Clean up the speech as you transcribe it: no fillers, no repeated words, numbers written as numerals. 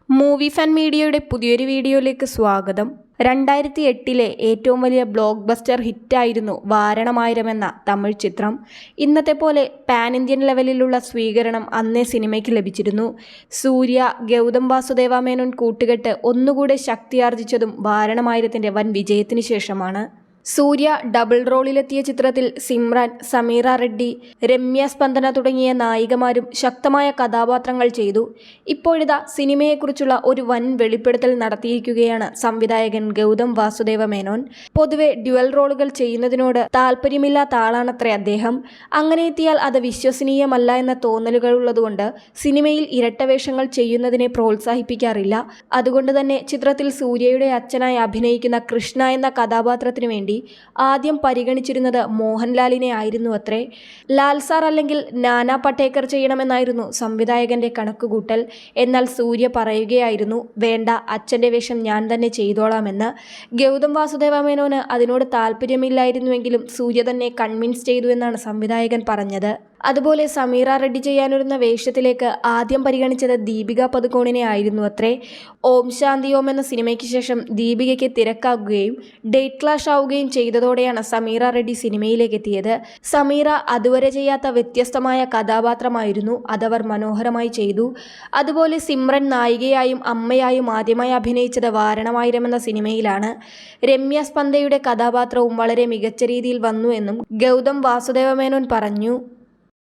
Movie fan മീഡിയയുടെ പുതിയൊരു വീഡിയോയിലേക്ക് സ്വാഗതം. 2008 ഏറ്റവും വലിയ ബ്ലോക്ക് ബസ്റ്റർ ഹിറ്റായിരുന്നു വാരണമായിരം എന്ന തമിഴ് ചിത്രം. ഇന്നത്തെ പോലെ പാൻ ഇന്ത്യൻ ലെവലിലുള്ള സ്വീകരണം അന്നേ സിനിമയ്ക്ക് ലഭിച്ചിരുന്നു. സൂര്യ, ഗൗതം വാസുദേവ മേനോൻ കൂട്ടുകെട്ട് ഒന്നുകൂടെ ശക്തിയാർജിച്ചതും വാരണമായിരത്തിൻ്റെ വൻ വിജയത്തിന് ശേഷമാണ്. സൂര്യ ഡബിൾ റോളിലെത്തിയ ചിത്രത്തിൽ സിമ്രാൻ, സമീറ റെഡ്ഡി, രമ്യ സ്പന്ദന തുടങ്ങിയ നായികമാരും ശക്തമായ കഥാപാത്രങ്ങൾ ചെയ്തു. ഇപ്പോഴിതാ സിനിമയെക്കുറിച്ചുള്ള ഒരു വൻ വെളിപ്പെടുത്തൽ നടത്തിയിരിക്കുകയാണ് സംവിധായകൻ ഗൗതം വാസുദേവ മേനോൻ. പൊതുവെ ഡ്യുവൽ റോളുകൾ ചെയ്യുന്നതിനോട് താല്പര്യമില്ലാത്ത ആളാണത്രേ അദ്ദേഹം. അങ്ങനെ എത്തിയാൽ അത് വിശ്വസനീയമല്ല എന്ന തോന്നലുകളുള്ളതുകൊണ്ട് സിനിമയിൽ ഇരട്ടവേഷങ്ങൾ ചെയ്യുന്നതിനെ പ്രോത്സാഹിപ്പിക്കാറില്ല. അതുകൊണ്ട് തന്നെ ചിത്രത്തിൽ സൂര്യയുടെ അച്ഛനായി അഭിനയിക്കുന്ന കൃഷ്ണ എന്ന കഥാപാത്രത്തിനു വേണ്ടി ആദ്യം പരിഗണിച്ചിരുന്നത് മോഹൻലാലിനെ ആയിരുന്നു അത്രേ. ലാൽ സാർ അല്ലെങ്കിൽ നാനാ പടേക്കർ ചെയ്യണമെന്നായിരുന്നു സംവിധായകന്റെ കണക്കുകൂട്ടൽ. എന്നാൽ സൂര്യ പറയുകയായിരുന്നു, വേണ്ട, അച്ഛൻ്റെ വേഷം ഞാൻ തന്നെ ചെയ്തോളാമെന്ന്. ഗൗതം വാസുദേവ മേനോന് അതിനോട് താല്പര്യമില്ലായിരുന്നുവെങ്കിലും സൂര്യ തന്നെ കൺവിൻസ് ചെയ്തു എന്നാണ് സംവിധായകൻ പറഞ്ഞത്. അതുപോലെ സമീറ റെഡ്ഡി ചെയ്യാനൊരുന്ന വേഷത്തിലേക്ക് ആദ്യം പരിഗണിച്ചത് ദീപിക പദുകോണിനെ ആയിരുന്നു അത്രേ. ഓം ശാന്തി ഓം എന്ന സിനിമയ്ക്ക് ശേഷം ദീപികയ്ക്ക് തിരക്കാകുകയും ഡേറ്റ് ക്ലാഷ് ആവുകയും ചെയ്തതോടെയാണ് സമീറ റെഡ്ഡി സിനിമയിലേക്ക് എത്തിയത്. സമീറ അതുവരെ ചെയ്യാത്ത വ്യത്യസ്തമായ കഥാപാത്രമായിരുന്നു, അതവർ മനോഹരമായി ചെയ്തു. അതുപോലെ സിമ്രൻ നായികയായും അമ്മയായും ആദ്യമായി അഭിനയിച്ചത് വാരണമായിരം എന്ന സിനിമയിലാണ്. രമ്യ സ്പന്ദയുടെ കഥാപാത്രവും വളരെ മികച്ച രീതിയിൽ വന്നു എന്നും ഗൗതം വാസുദേവ മേനോൻ പറഞ്ഞു.